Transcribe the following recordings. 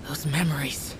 Those memories.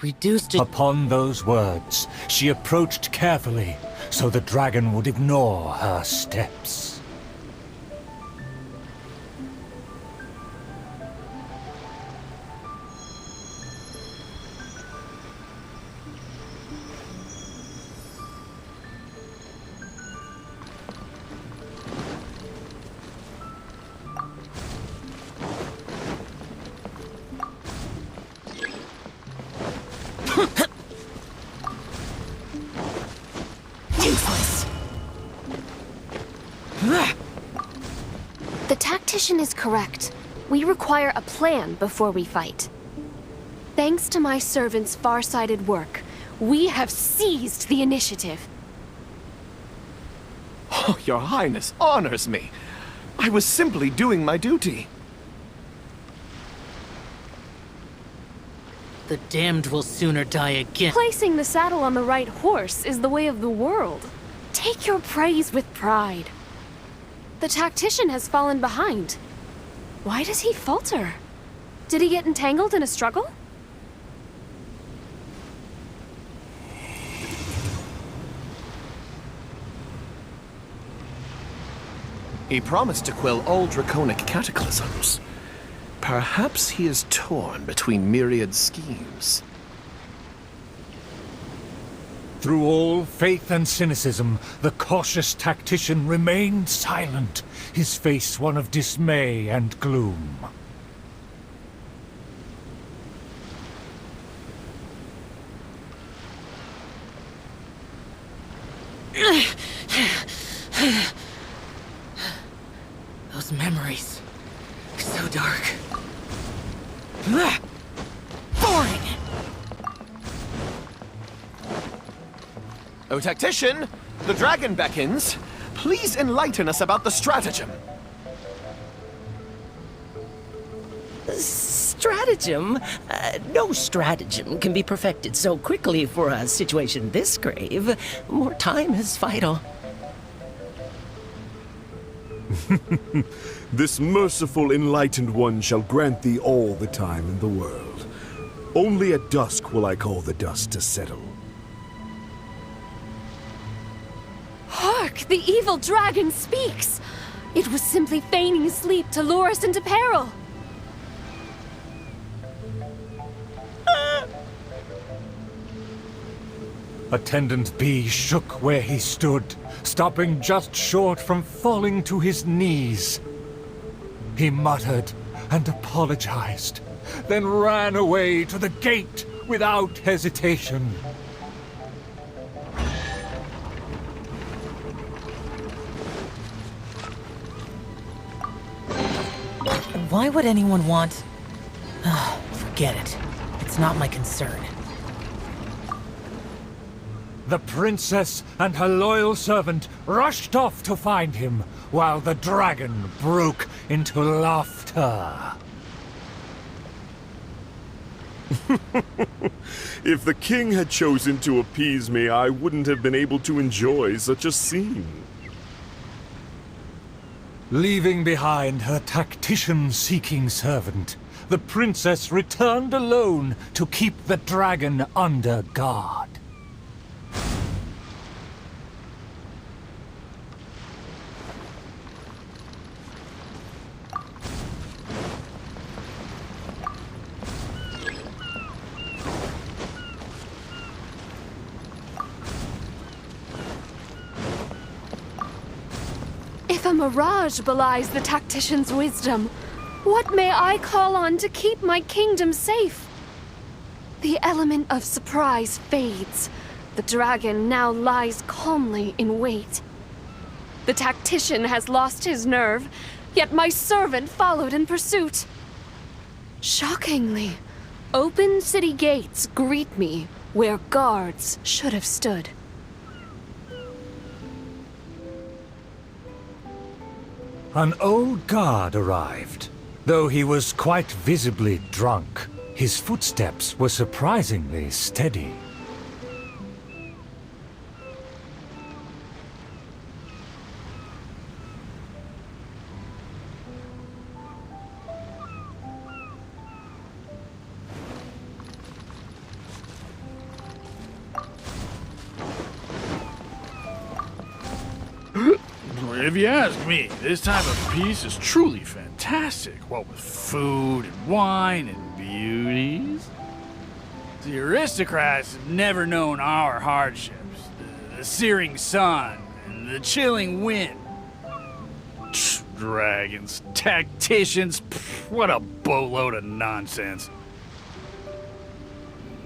Reduced it. Upon those words, she approached carefully, so the dragon would ignore her steps. The tactician is correct. We require a plan before we fight. Thanks to my servant's far-sighted work, we have seized the initiative. Oh, Your Highness honors me. I was simply doing my duty. The damned will sooner die again. Placing the saddle on the right horse is the way of the world. Take your praise with pride. The tactician has fallen behind. Why does he falter? Did he get entangled in a struggle? He promised to quell all draconic cataclysms. Perhaps he is torn between myriad schemes. Through all faith and cynicism, the cautious tactician remained silent, his face one of dismay and gloom. Those memories. So dark. Boring! O tactician, the dragon beckons. Please enlighten us about the stratagem. Stratagem? No stratagem can be perfected so quickly for a situation this grave. More time is vital. This merciful enlightened one shall grant thee all the time in the world. Only at dusk will I call the dust to settle. Hark! The evil dragon speaks! It was simply feigning sleep to lure us into peril. Attendant B shook where he stood, stopping just short from falling to his knees. He muttered and apologized, then ran away to the gate without hesitation. Why would anyone want... Forget it. It's not my concern. The princess and her loyal servant rushed off to find him, while the dragon broke into laughter. If the king had chosen to appease me, I wouldn't have been able to enjoy such a scene. Leaving behind her tactician-seeking servant, the princess returned alone to keep the dragon under guard. If a mirage belies the tactician's wisdom, what may I call on to keep my kingdom safe? The element of surprise fades. The dragon now lies calmly in wait. The tactician has lost his nerve, yet my servant followed in pursuit. Shockingly, open city gates greet me where guards should have stood. An old guard arrived. Though he was quite visibly drunk, his footsteps were surprisingly steady. If you ask me, this type of peace is truly fantastic, what with food and wine and beauties. The aristocrats have never known our hardships. The searing sun and the chilling wind. Dragons, tacticians, what a boatload of nonsense.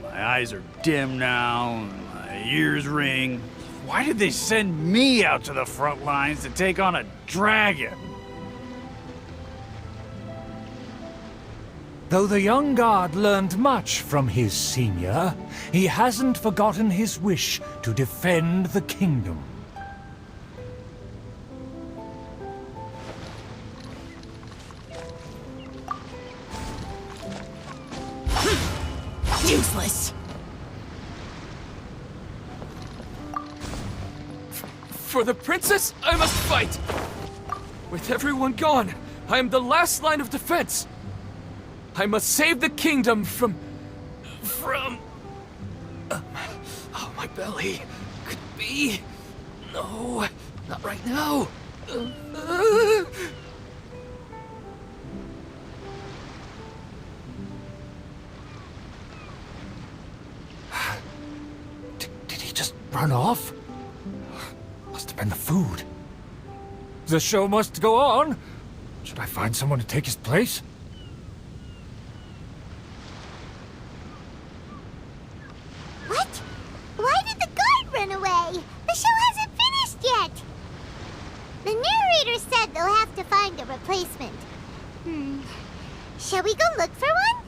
My eyes are dim now, my ears ring. Why did they send me out to the front lines to take on a dragon? Though the young guard learned much from his senior, he hasn't forgotten his wish to defend the kingdom. Useless! For the princess, I must fight! With everyone gone, I am the last line of defense! I must save the kingdom from... oh, my belly. Could be... No, not right now. Did he just run off? Must have been the food. The show must go on. Should I find someone to take his place? What? Why did the guard run away? The show hasn't finished yet. The narrator said they'll have to find a replacement. Shall we go look for one?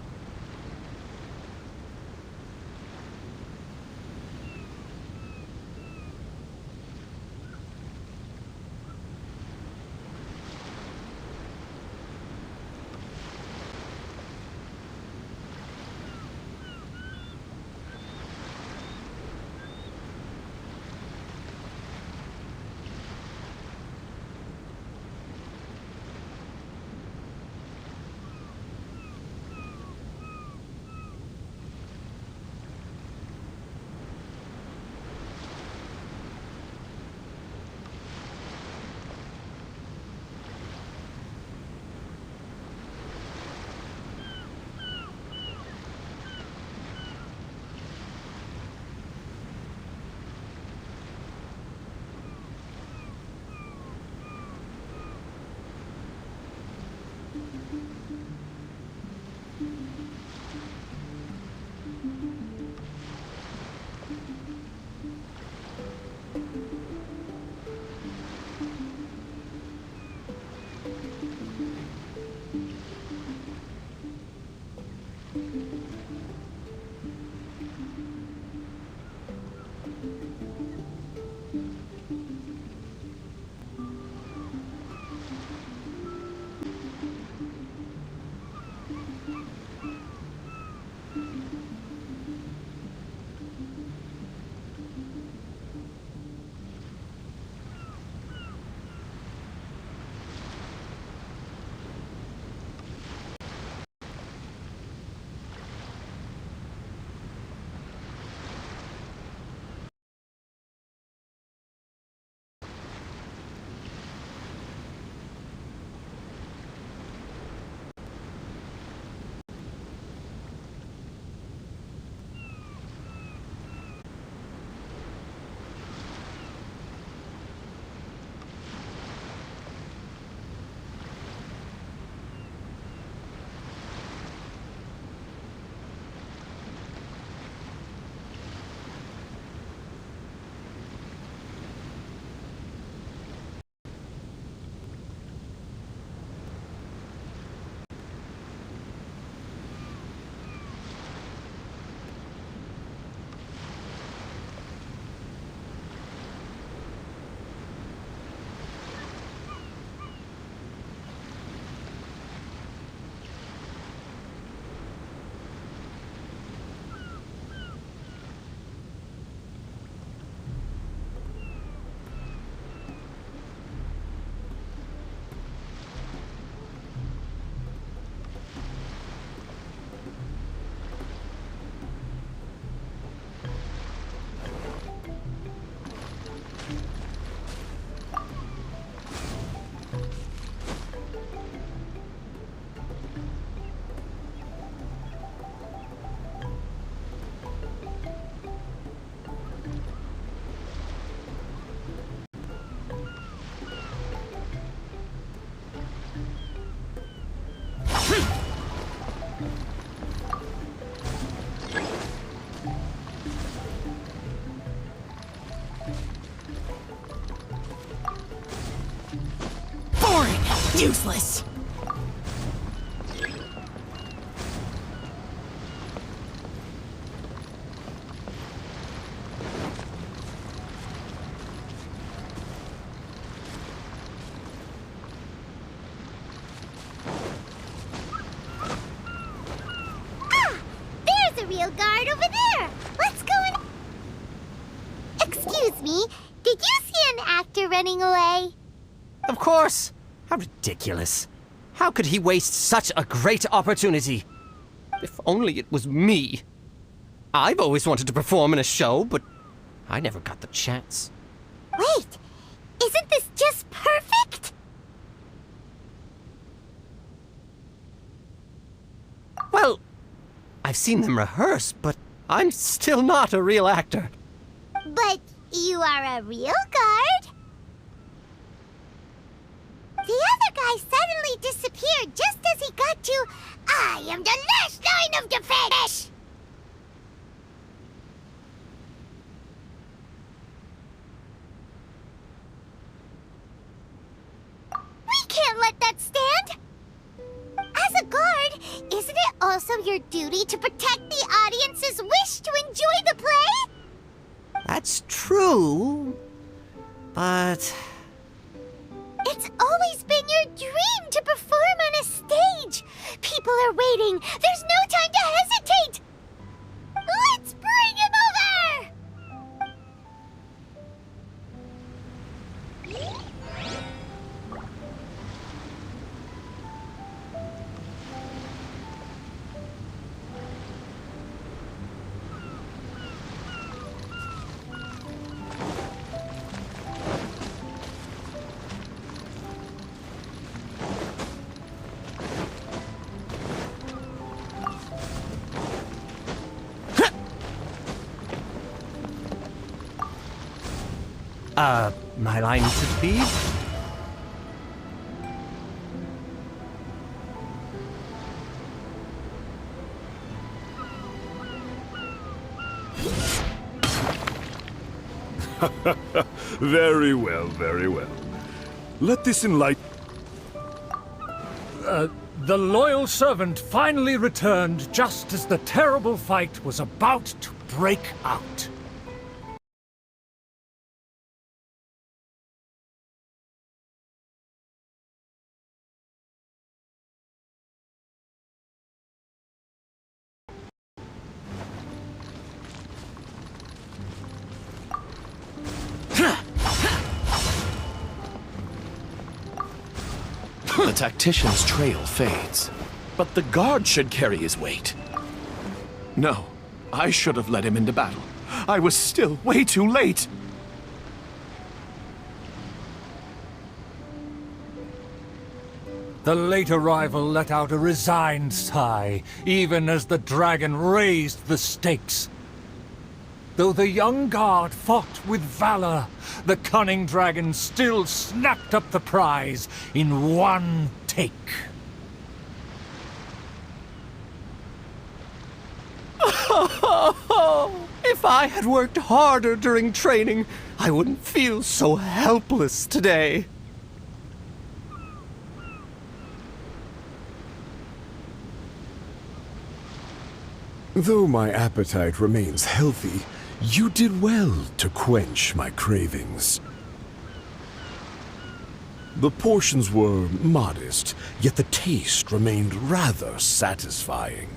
Useless. real guard over there. Let's go and... Excuse me, did you see an actor running away? Of course! How ridiculous. How could he waste such a great opportunity? If only it was me. I've always wanted to perform in a show, but I never got the chance. Wait, isn't this just perfect? Well, I've seen them rehearse, but I'm still not a real actor. But you are a real guard? The other guy suddenly disappeared just as he got to, I am the last line of defense! We can't let that stand! As a guard, isn't it also your duty to protect the audience's wish to enjoy the play? That's true, but... It's always been your dream to perform on a stage! People are waiting! There's no time to hesitate! Let's bring him over! My line to speed? Very well, very well. Let this enlighten... The loyal servant finally returned just as the terrible fight was about to break out. The tactician's trail fades, but the guard should carry his weight. No, I should have led him into battle. I was still way too late. The late arrival let out a resigned sigh, even as the dragon raised the stakes. Though the young guard fought with valor, the cunning dragon still snapped up the prize in one take. If I had worked harder during training, I wouldn't feel so helpless today. Though my appetite remains healthy, you did well to quench my cravings. The portions were modest, yet the taste remained rather satisfying.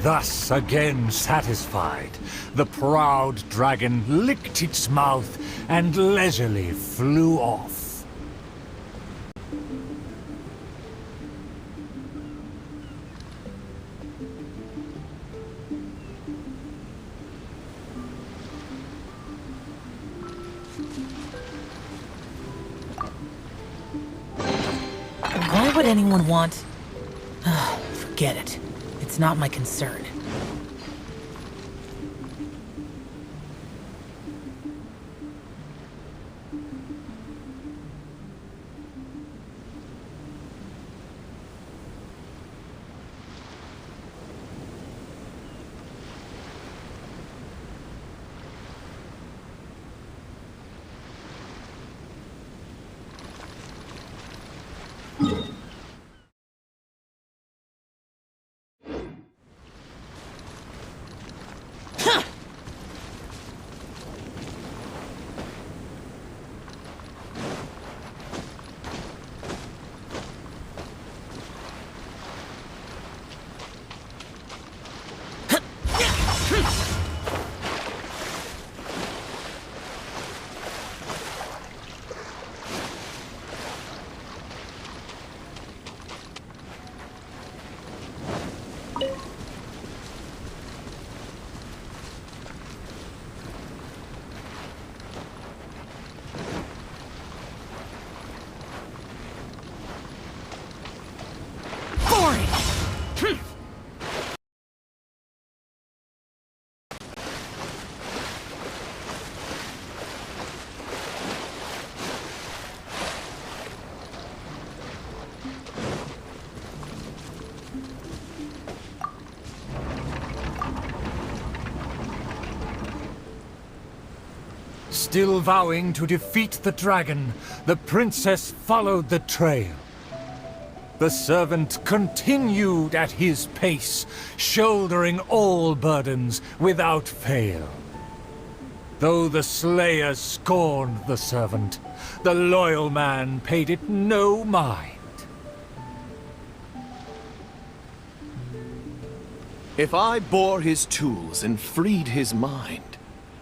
Thus again satisfied, the proud dragon licked its mouth and leisurely flew off. Why would anyone want... Forget it. It's not my concern. Still vowing to defeat the dragon, the princess followed the trail. The servant continued at his pace, shouldering all burdens without fail. Though the slayer scorned the servant, the loyal man paid it no mind. If I bore his tools and freed his mind,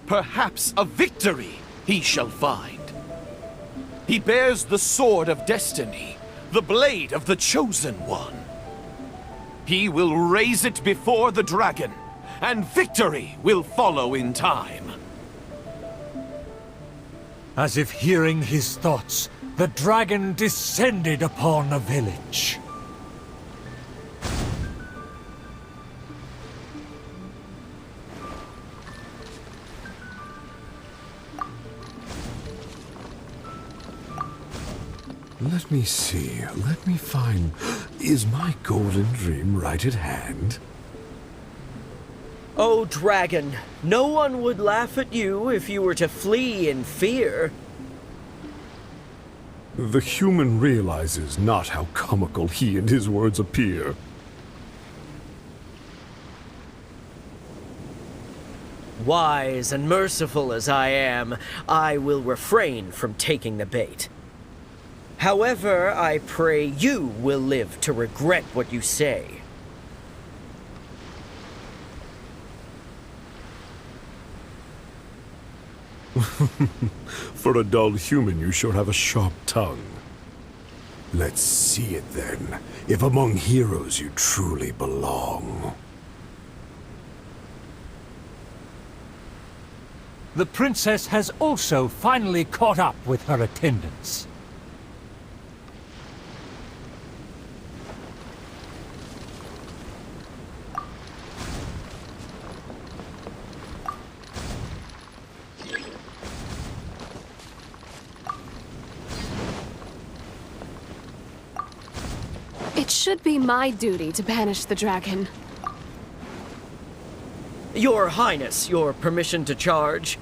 perhaps a victory he shall find. He bears the sword of destiny, the blade of the chosen one. He will raise it before the dragon, and victory will follow in time. As if hearing his thoughts, the dragon descended upon a village. Let me see. Let me find... Is my golden dream right at hand? Oh, dragon, no one would laugh at you if you were to flee in fear. The human realizes not how comical he and his words appear. Wise and merciful as I am, I will refrain from taking the bait. However, I pray you will live to regret what you say. For a dull human, you sure have a sharp tongue. Let's see it then, if among heroes you truly belong. The princess has also finally caught up with her attendants. It should be my duty to banish the dragon. Your Highness, your permission to charge?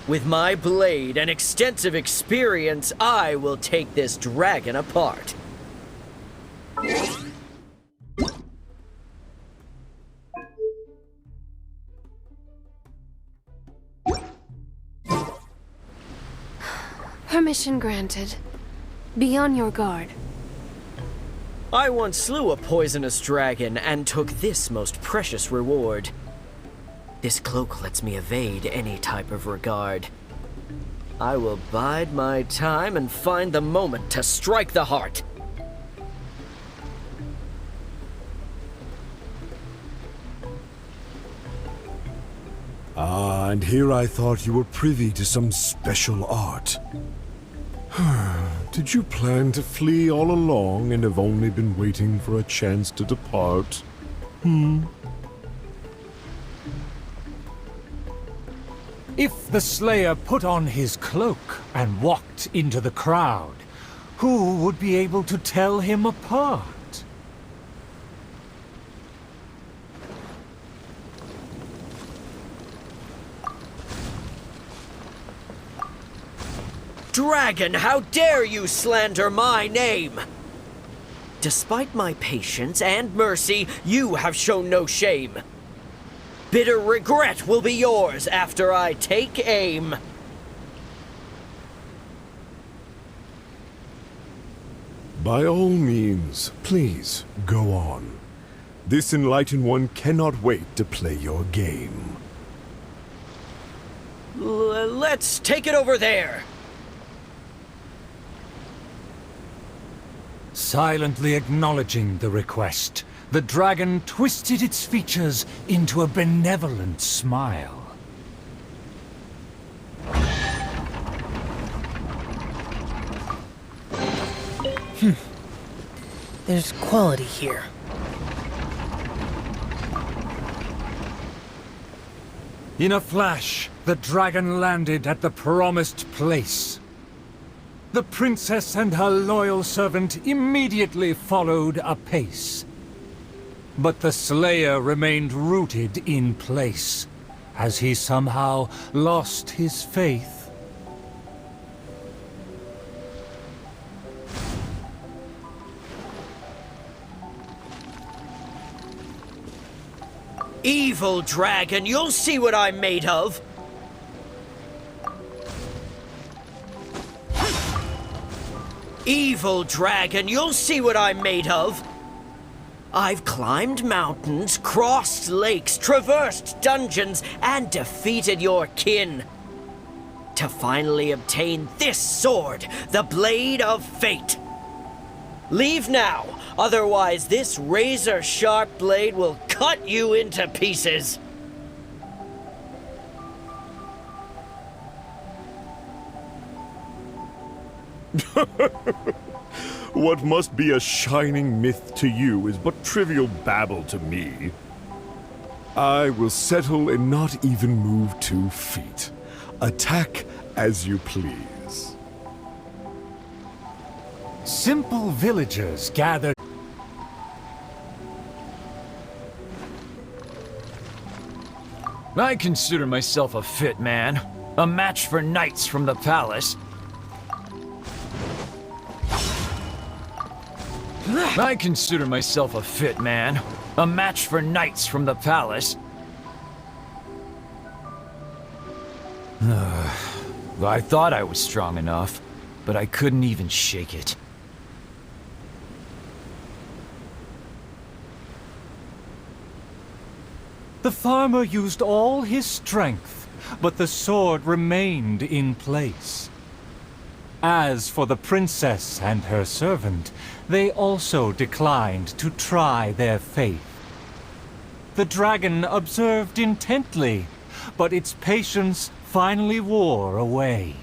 With my blade and extensive experience, I will take this dragon apart. Permission granted. Be on your guard. I once slew a poisonous dragon and took this most precious reward. This cloak lets me evade any type of regard. I will bide my time and find the moment to strike the heart. Ah, and here I thought you were privy to some special art. Did you plan to flee all along and have only been waiting for a chance to depart? If the slayer put on his cloak and walked into the crowd, who would be able to tell him apart? Dragon, how dare you slander my name? Despite my patience and mercy, you have shown no shame. Bitter regret will be yours after I take aim. By all means, please, go on. This enlightened one cannot wait to play your game. Let's take it over there. Silently acknowledging the request, the dragon twisted its features into a benevolent smile. There's quality here. In a flash, the dragon landed at the promised place. The princess and her loyal servant immediately followed apace. But the slayer remained rooted in place, Has he somehow lost his faith? Evil dragon, you'll see what I'm made of! Evil dragon, you'll see what I'm made of! I've climbed mountains, crossed lakes, traversed dungeons, and defeated your kin. To finally obtain this sword, the Blade of Fate. Leave now, otherwise this razor-sharp blade will cut you into pieces. What must be a shining myth to you is but trivial babble to me. I will settle and not even move 2 feet. Attack as you please. Simple villagers gathered. I consider myself a fit man. A match for knights from the palace. I consider myself a fit man. A match for knights from the palace. I thought I was strong enough, but I couldn't even shake it. The farmer used all his strength, but the sword remained in place. As for the princess and her servant, they also declined to try their faith. The dragon observed intently, but its patience finally wore away.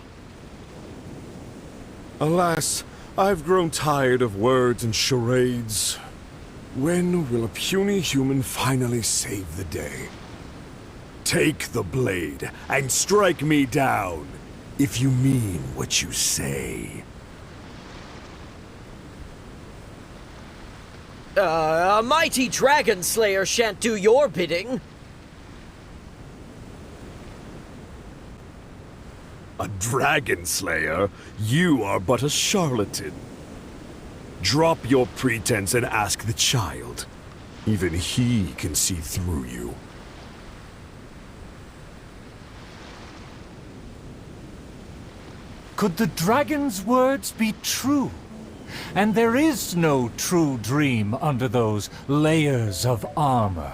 Alas, I've grown tired of words and charades. When will a puny human finally save the day? Take the blade and strike me down, if you mean what you say. A mighty dragon slayer shan't do your bidding. A dragon slayer? You are but a charlatan. Drop your pretense and ask the child. Even he can see through you. Could the dragon's words be true? And there is no true dream under those layers of armor.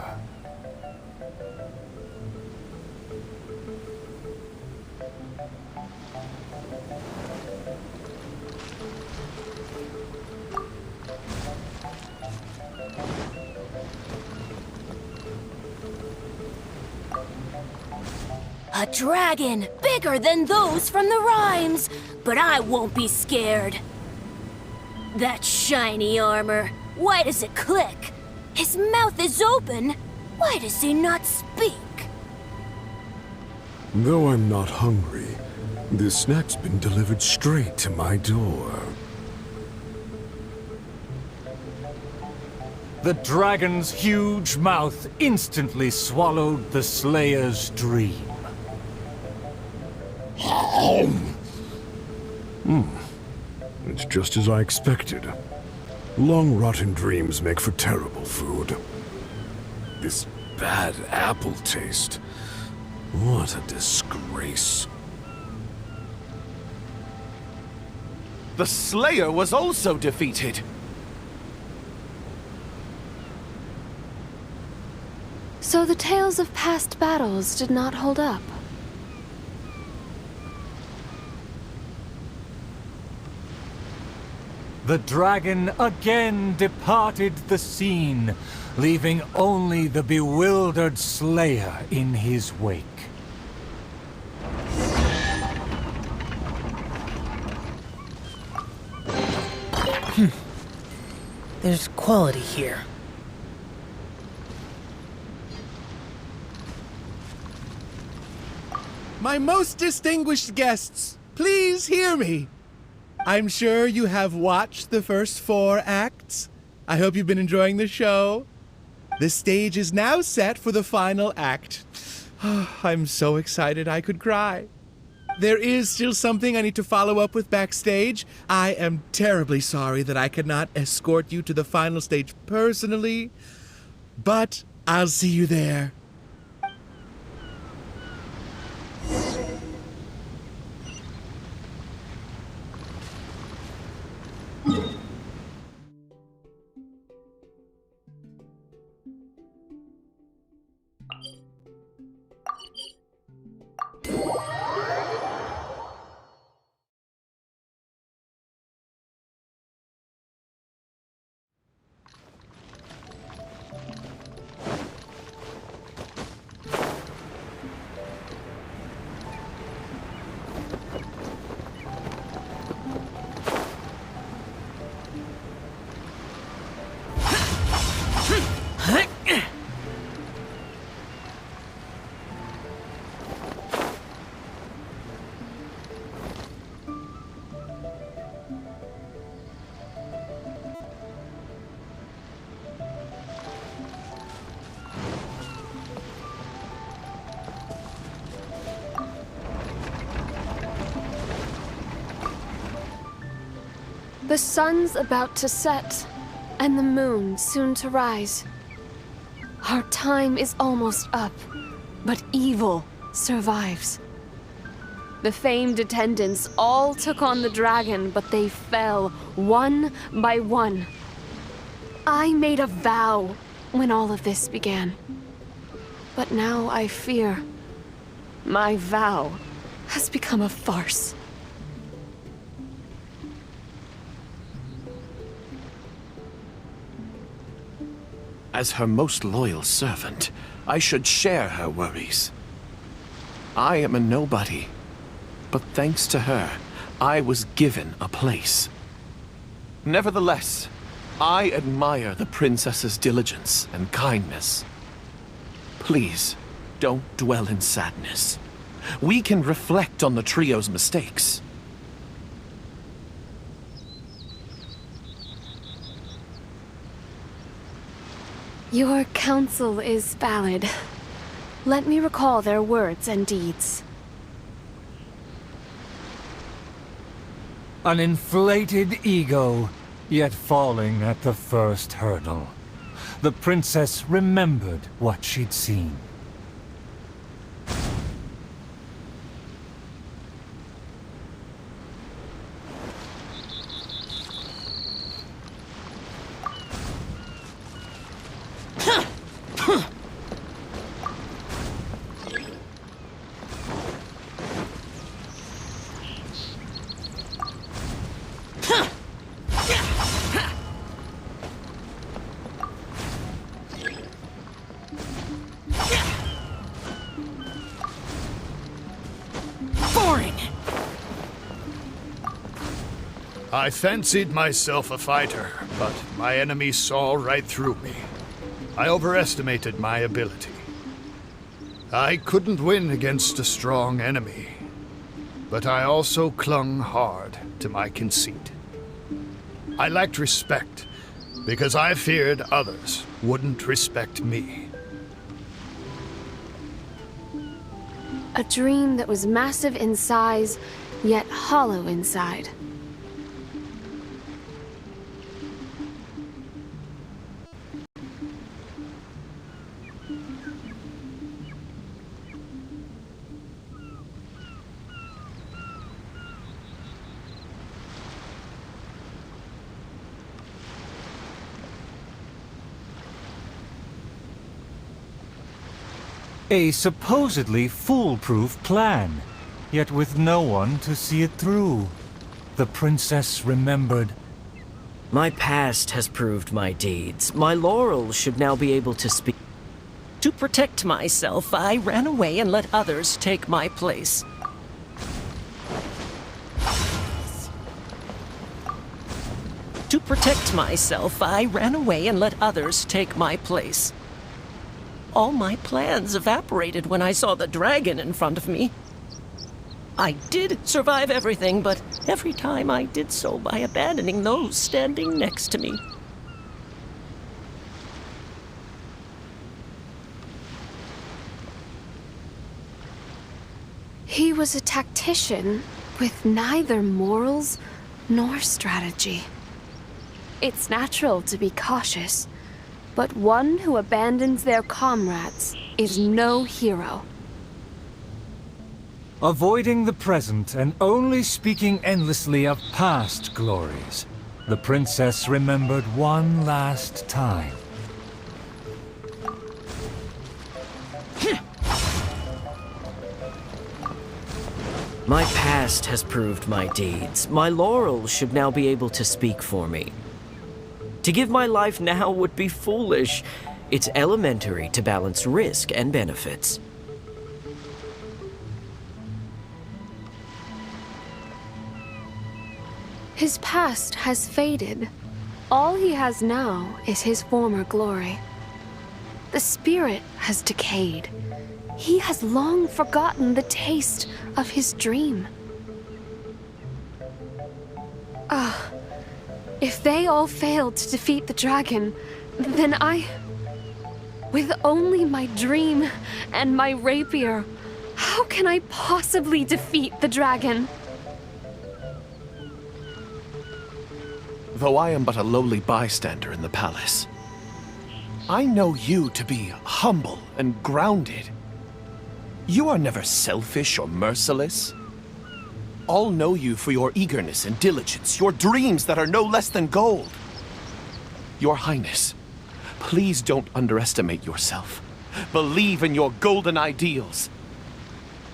A dragon, bigger than those from the rhymes, but I won't be scared. That shiny armor, why does it click? His mouth is open, why does he not speak? Though I'm not hungry, this snack's been delivered straight to my door. The dragon's huge mouth instantly swallowed the Slayer's dream. It's just as I expected. Long rotten dreams make for terrible food. This bad apple taste. What a disgrace. The Slayer was also defeated. So the tales of past battles did not hold up. The dragon again departed the scene, leaving only the bewildered Slayer in his wake. There's quality here. My most distinguished guests, please hear me. I'm sure you have watched the first 4 acts. I hope you've been enjoying the show. The stage is now set for the final act. I'm so excited I could cry. There is still something I need to follow up with backstage. I am terribly sorry that I cannot escort you to the final stage personally, but I'll see you there. The sun's about to set, and the moon soon to rise. Our time is almost up, but evil survives. The famed attendants all took on the dragon, but they fell one by one. I made a vow when all of this began. But now I fear my vow has become a farce. As her most loyal servant, I should share her worries. I am a nobody, but thanks to her, I was given a place. Nevertheless, I admire the princess's diligence and kindness. Please, don't dwell in sadness. We can reflect on the trio's mistakes. Your counsel is valid. Let me recall their words and deeds. An inflated ego, yet falling at the first hurdle. The princess remembered what she'd seen. I fancied myself a fighter, but my enemy saw right through me. I overestimated my ability. I couldn't win against a strong enemy, but I also clung hard to my conceit. I lacked respect because I feared others wouldn't respect me. A dream that was massive in size, yet hollow inside. A supposedly foolproof plan, yet with no one to see it through. The princess remembered. My past has proved my deeds. My laurels should now be able to speak. To protect myself, I ran away and let others take my place. To protect myself, I ran away and let others take my place. All my plans evaporated when I saw the dragon in front of me. I did survive everything, but every time I did so by abandoning those standing next to me. He was a tactician with neither morals nor strategy. It's natural to be cautious, but one who abandons their comrades is no hero. Avoiding the present and only speaking endlessly of past glories, the princess remembered one last time. My past has proved my deeds. My laurels should now be able to speak for me. To give my life now would be foolish. It's elementary to balance risk and benefits. His past has faded. All he has now is his former glory. The spirit has decayed. He has long forgotten the taste of his dream. If they all failed to defeat the dragon, then with only my dream and my rapier, how can I possibly defeat the dragon? Though I am but a lowly bystander in the palace, I know you to be humble and grounded. You are never selfish or merciless. All know you for your eagerness and diligence, your dreams that are no less than gold. Your Highness, please don't underestimate yourself. Believe in your golden ideals,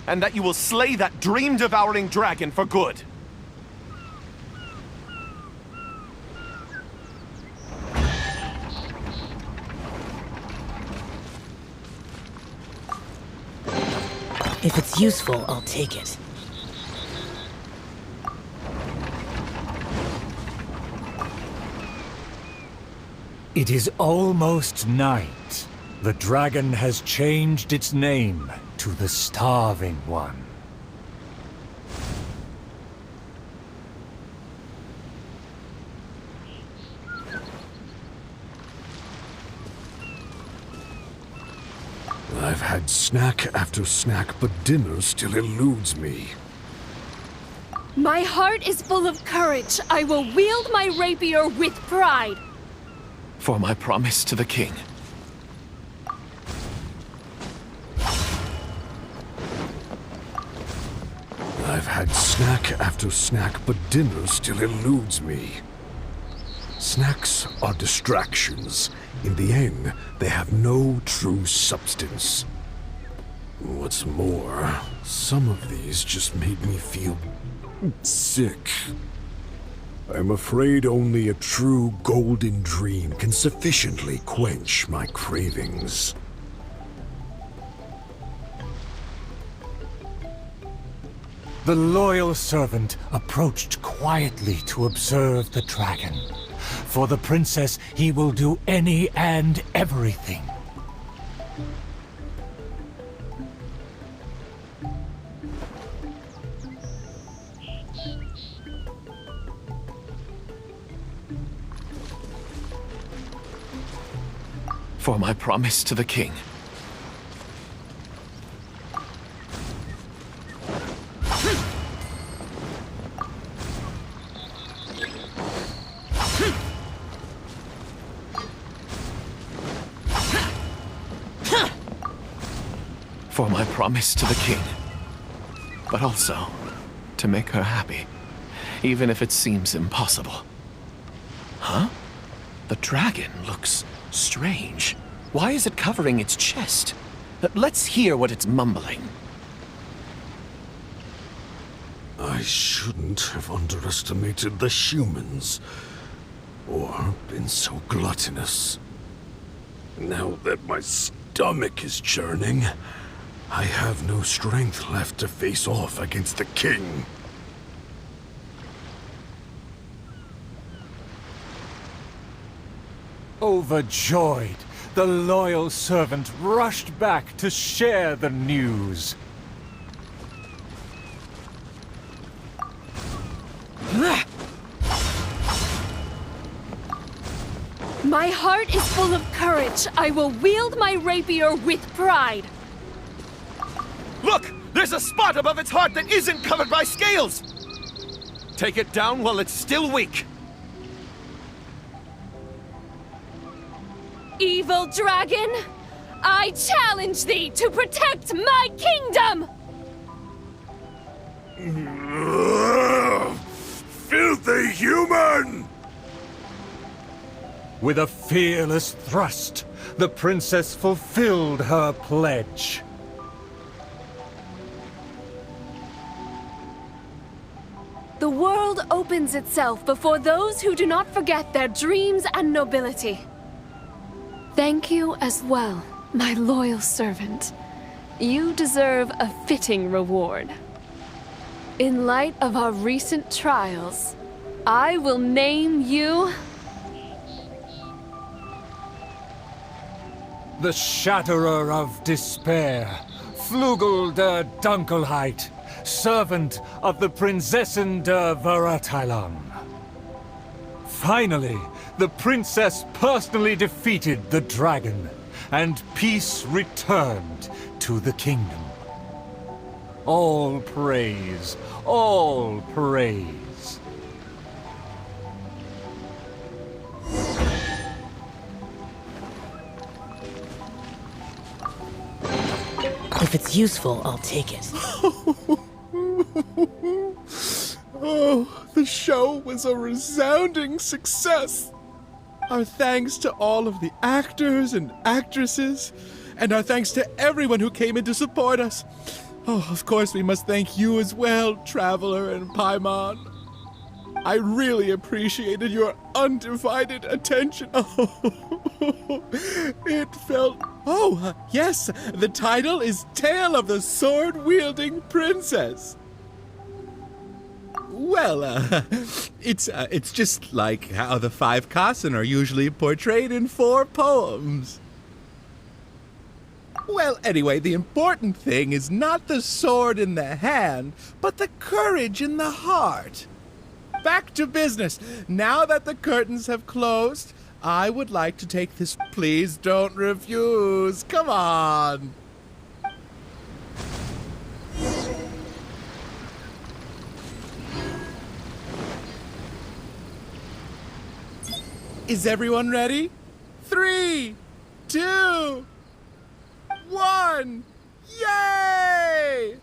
and that you will slay that dream-devouring dragon for good. If it's useful, I'll take it. It is almost night. The dragon has changed its name to the Starving One. I've had snack after snack, but dinner still eludes me. My heart is full of courage. I will wield my rapier with pride. For my promise to the king. I've had snack after snack, but dinner still eludes me. Snacks are distractions. In the end, they have no true substance. What's more, some of these just made me feel sick. I'm afraid only a true golden dream can sufficiently quench my cravings. The loyal servant approached quietly to observe the dragon. For the princess, he will do any and everything. For my promise to the king. For my promise to the king. But also, to make her happy, even if it seems impossible. Huh? The dragon looks strange. Why is it covering its chest? Let's hear what it's mumbling. I shouldn't have underestimated the humans, or been so gluttonous. Now that my stomach is churning, I have no strength left to face off against the king. Overjoyed, the loyal servant rushed back to share the news. My heart is full of courage. I will wield my rapier with pride. Look! There's a spot above its heart that isn't covered by scales! Take it down while it's still weak. Evil dragon! I challenge thee to protect my kingdom! Filthy human! With a fearless thrust, the princess fulfilled her pledge. The world opens itself before those who do not forget their dreams and nobility. Thank you as well, my loyal servant. You deserve a fitting reward. In light of our recent trials, I will name you... The Shatterer of Despair, Flugel der Dunkelheit, servant of the Prinzessin der Veratilan. Finally, the princess personally defeated the dragon, and peace returned to the kingdom. All praise, all praise. If it's useful, I'll take it. Oh, the show was a resounding success. Our thanks to all of the actors and actresses, and our thanks to everyone who came in to support us. Oh, of course, we must thank you as well, Traveler and Paimon. I really appreciated your undivided attention. Oh, it felt... Oh, yes, the title is Tale of the Sword-Wielding Princess. Well, it's just like how the 5 Kassen are usually portrayed in 4 poems. Well, anyway, the important thing is not the sword in the hand, but the courage in the heart. Back to business. Now that the curtains have closed, I would like to take this. Please don't refuse. Come on. Is everyone ready? 3, 2, 1. Yay!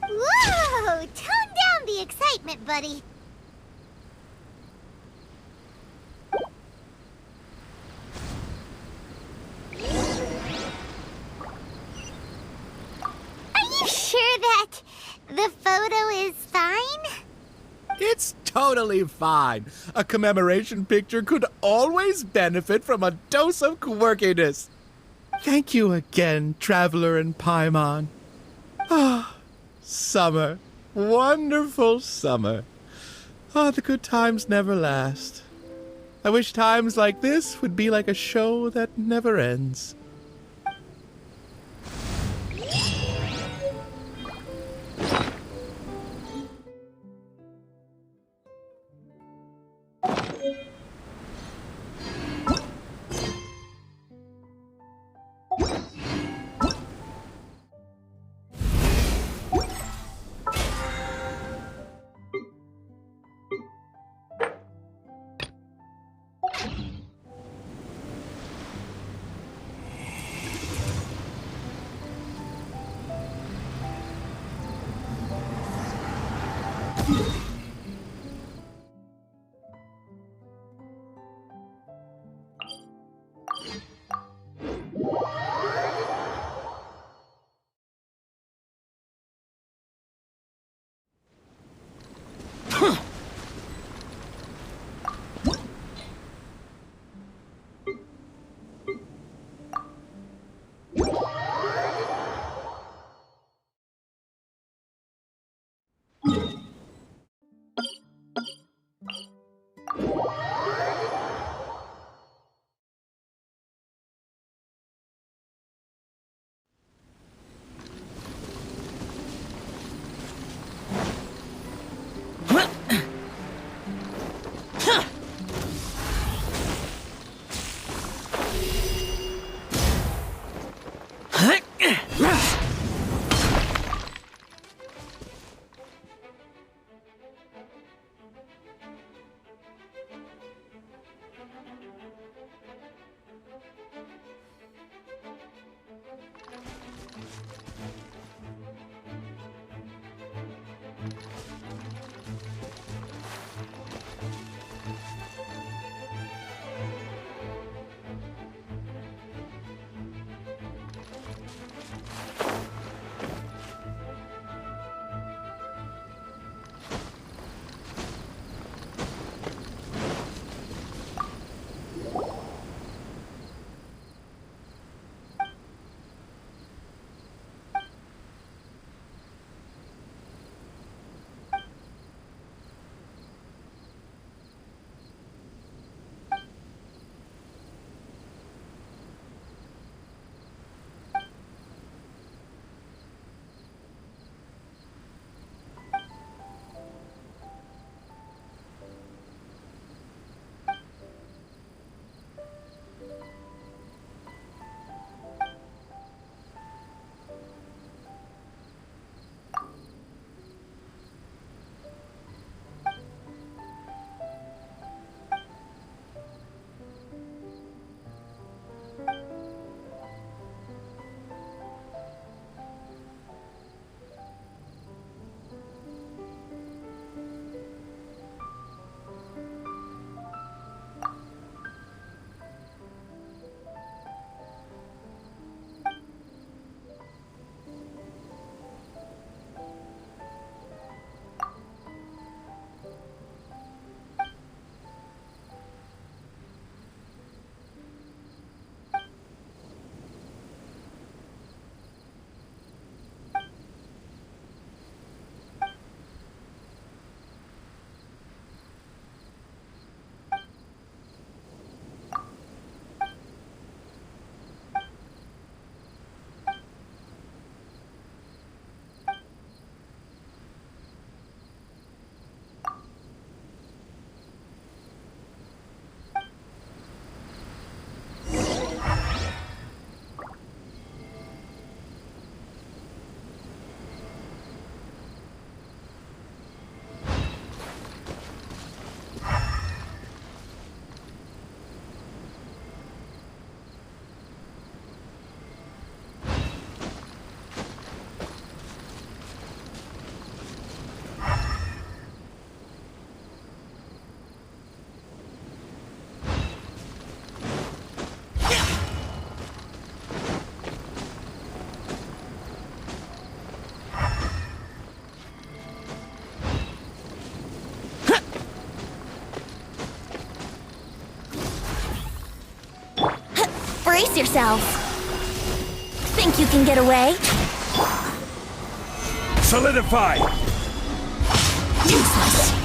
Whoa! Tone down the excitement, buddy. Are you sure that the photo is fine? It's totally fine. A commemoration picture could always benefit from a dose of quirkiness. Thank you again, Traveler and Paimon. Ah, summer. Wonderful summer. Ah, the good times never last. I wish times like this would be like a show that never ends. Brace yourselves. Think you can get away? Solidify! Useless.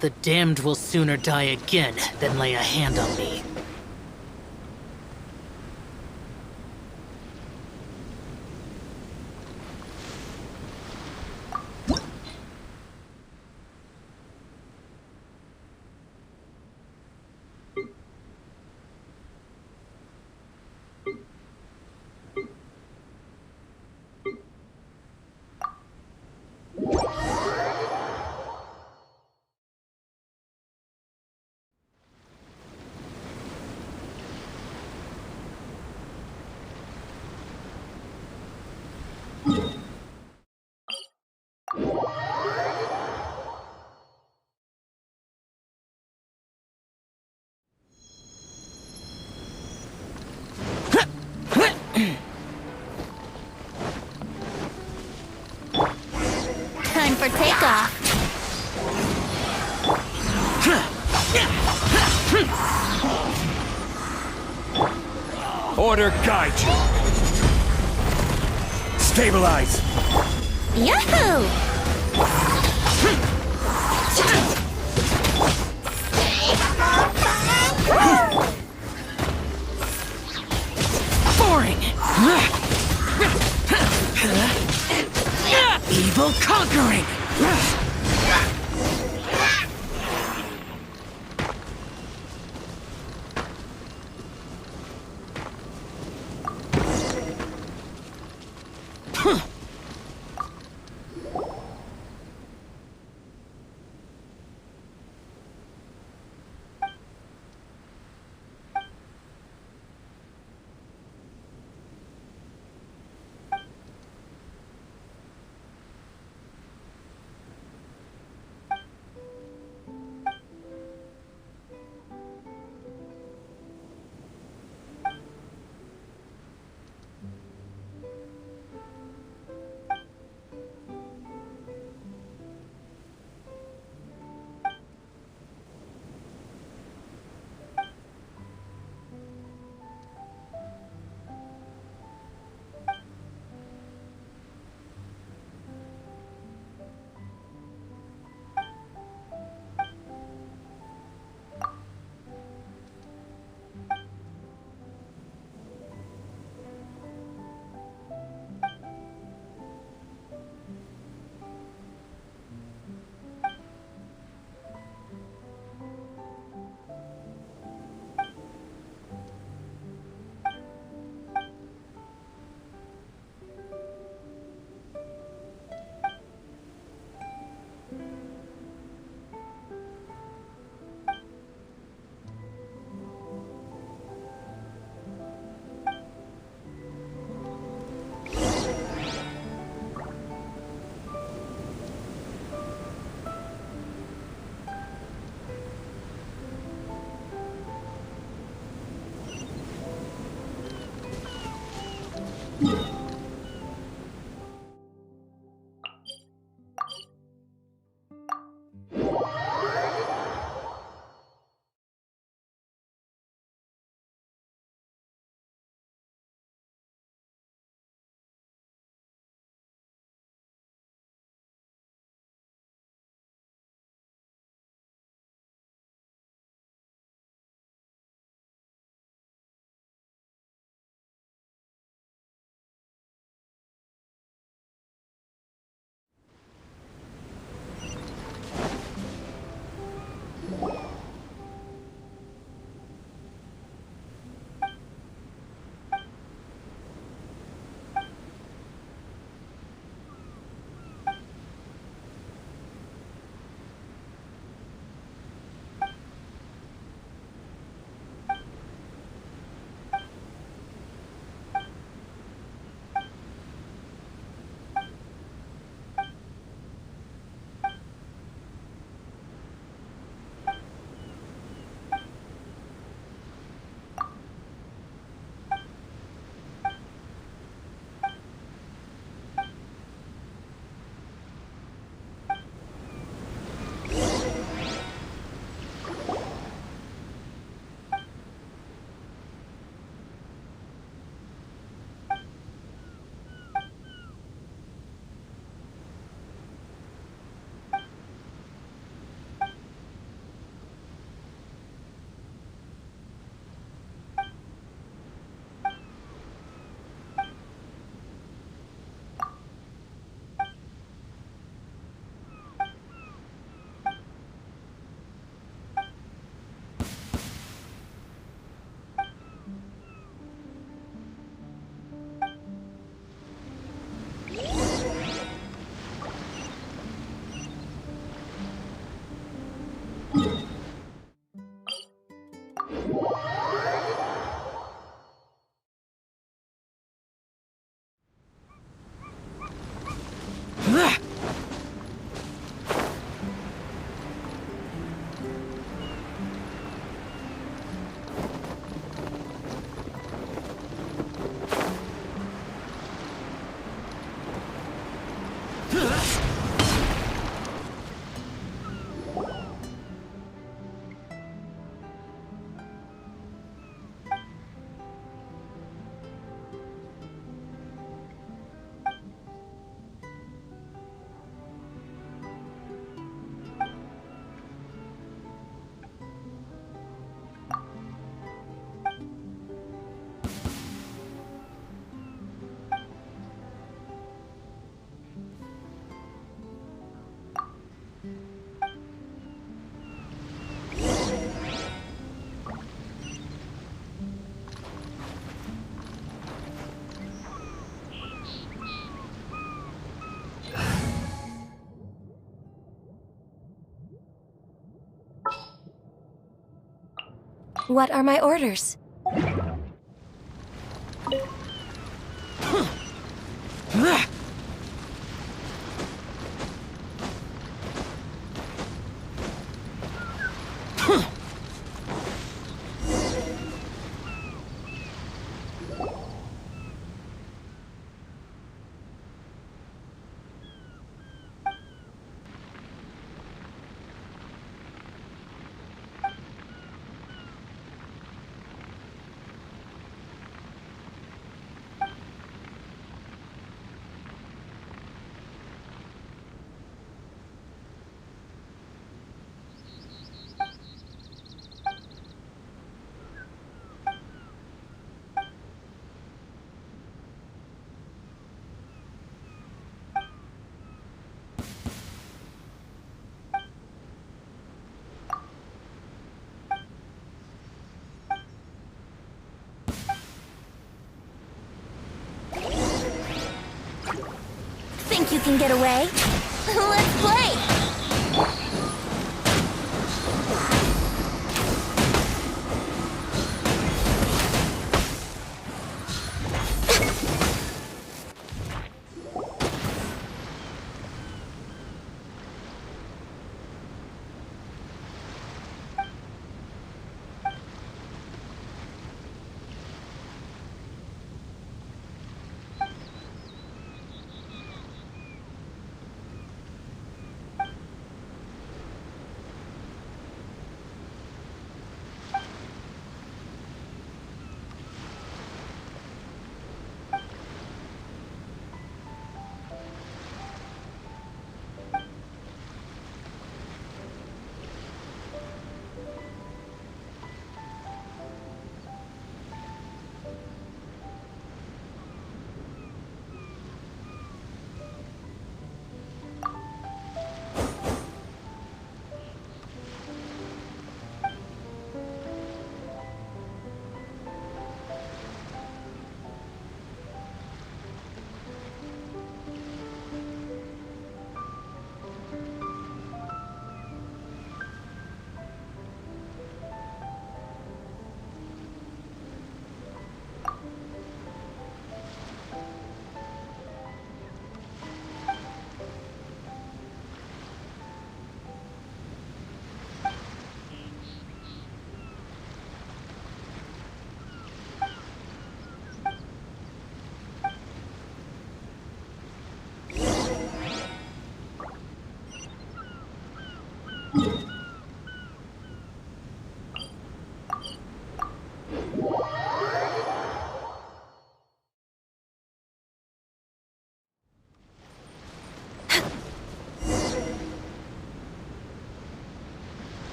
The damned will sooner die again than lay a hand on me. Time for takeoff. Order guide you! Stabilize! Yahoo! Boring! Evil conquering! What are my orders? Think you can get away? Let's play!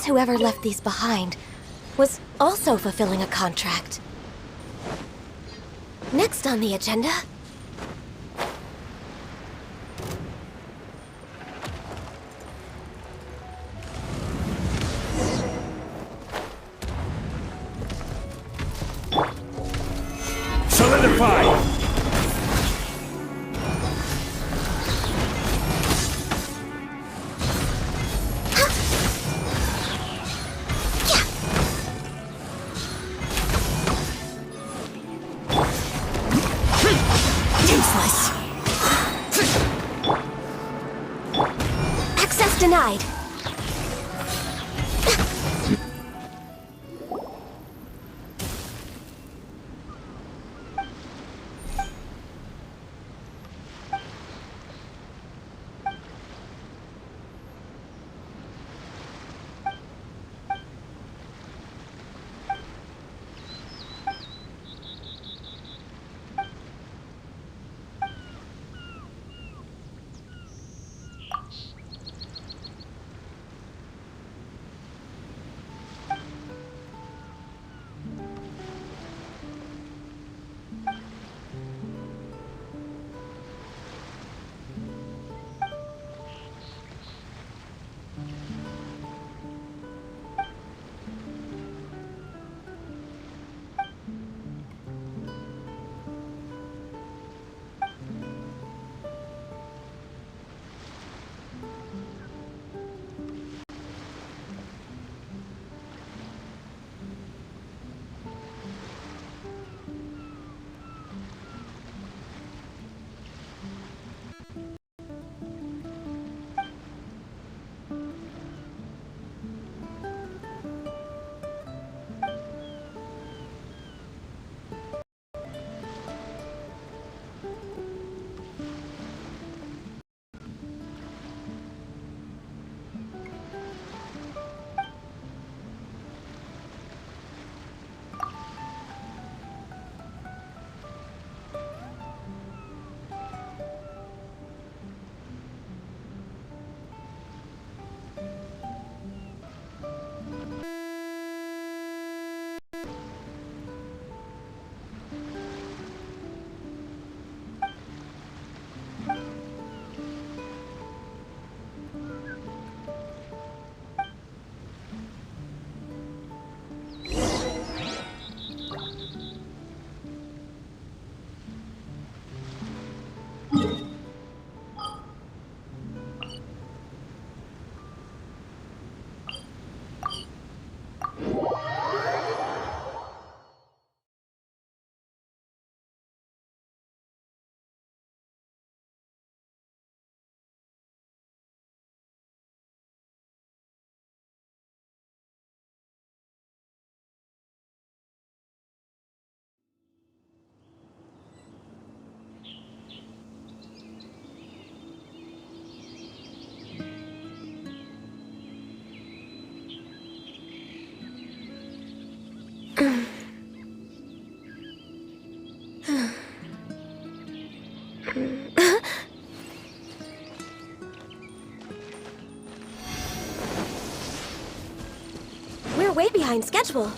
whoever left these behind was also fulfilling a contract. Next on the agenda... Solidify! Useless. Access denied. We're way behind schedule.